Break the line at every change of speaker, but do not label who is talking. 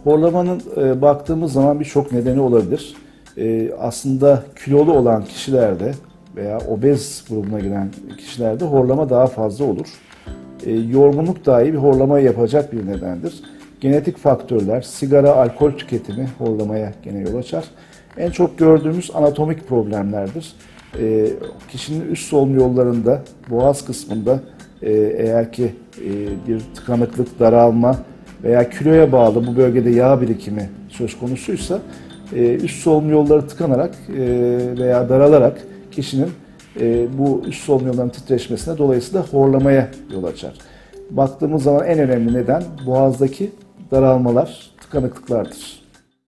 Horlamanın baktığımız zaman birçok nedeni olabilir. Aslında kilolu olan kişilerde veya obez grubuna giren kişilerde horlama daha fazla olur. Yorgunluk dahi bir horlamayı yapacak bir nedendir. Genetik faktörler, sigara, alkol tüketimi horlamaya gene yol açar. En çok gördüğümüz anatomik problemlerdir. Kişinin üst solunum yollarında, boğaz kısmında eğer ki bir tıkanıklık, daralma veya kiloya bağlı bu bölgede yağ birikimi söz konusuysa üst solunum yolları tıkanarak veya daralarak kişinin bu üst solunum yollarının titreşmesine dolayısıyla horlamaya yol açar. Baktığımız zaman en önemli neden boğazdaki daralmalar, tıkanıklıklardır.